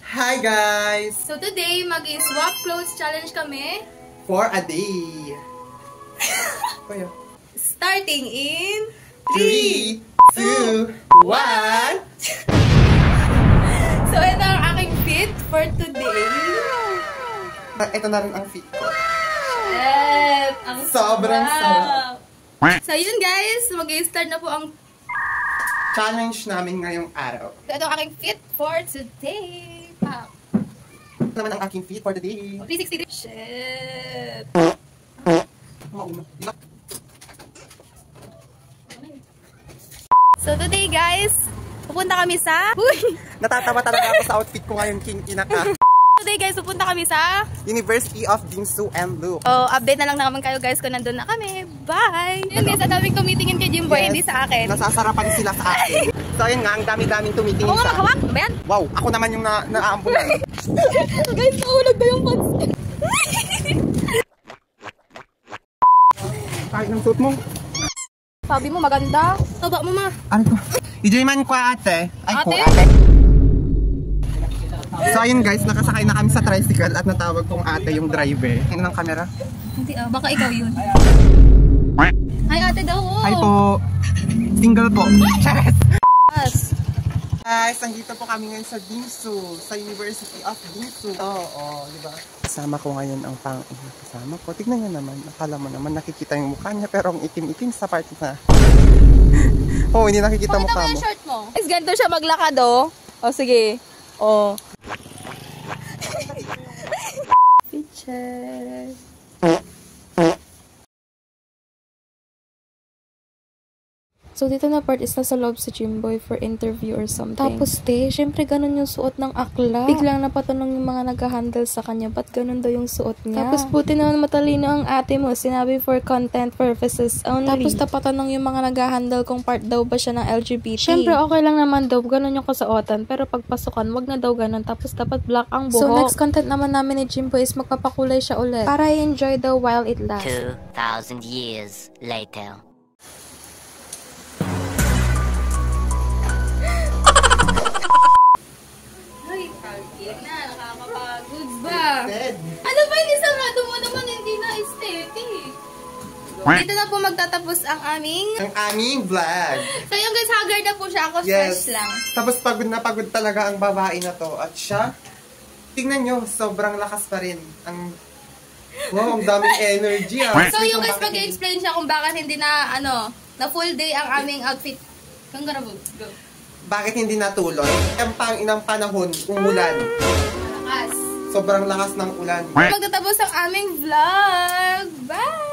Hi guys! So today, mag-swap clothes challenge kami. For a day. Starting in 3, 2, 1. So ito ang aking fit for today. Ito na rin ang fit ko. Yes! Ang Sobrang sarap. So yun guys, mag-start na po ang Challenge namin ngayong araw. So ito ang aking fit for today. Ito naman ang aking fit for the day. 360 degrees. Shit! So today guys, pupunta kami sa... Natatawa talaga ako sa outfit ko ngayon, King Inaka. Today guys, pupunta kami sa... University of Bingsu and Loop. Oh, update na lang naman kayo guys kung nandun na kami. Bye! Yun guys, ang daming tumitingin kay Jimboy, hindi sa akin. Nasasarapan sila sa akin. So ayun nga, ang dami-daming tumitingin ako sa akin. Hawak ba yan? Wow, ako naman yung naaambulan. Guys, naulog na yung pants. Kahit ng suit mo. Sabi mo maganda. Taba mo ma. Ano to? Ijayman ko ate. Ay ko Ate? ate. So ayun guys, nakasakay na kami sa tricycle at natawag kong ate yung driver. Tingnan ng camera. Hindi baka ikaw yun. Hi ate daw. Hi po. Single po. Charas! Yes. Guys, nandito po kami ngayon sa Bingsu, sa University of Bingsu. Oo, di ba? Kasama ko ngayon ang kasama ko. Tignan nyo naman, akala mo naman nakikita yung mukha niya, pero ang itim-itim sa part na. Oh, hindi nakikita mukha mo. Pakita mo yung shirt mo. Guys, ganito siya maglakad oh. O sige. Oh. Picture. So, dito na part is nasa loob si Jimboy for interview or something. Tapos, syempre ganun yung suot ng akla. Biglang napatanong yung mga nag-handle sa kanya, ba't ganun daw yung suot niya? Tapos, buti naman matalino ang ate mo. Sinabi for content purposes only. Tapos, napatanong yung mga nag-handle kung part daw ba siya ng LGBT. Syempre, okay lang naman daw, ganun yung kasuotan. Pero pagpasukan, wag na daw ganun. Tapos, dapat black ang buhok. So, next content naman namin ni Jimboy is magpapakulay siya ulit. Para i-enjoy daw while it lasts. 2,000 years later. Nakakapagod ba? Ano ba yung isang rato mo naman hindi na aesthetic? Dito na po magtatapos ang aming vlog. So yung guys, haggard na po siya. Ako fresh lang. Tapos pagod na pagod talaga ang babae na to. At siya, tingnan nyo, sobrang lakas pa rin. Wow, ang daming energy ah. So yung guys, mag-explain siya kung bakit hindi na, na full day ang aming outfit. Kangarabo, go. Bakit hindi natuloy? Ang pang-inang panahon, umulan. Lakas. Sobrang lakas ng ulan. Magtatapos ang aming vlog. Bye!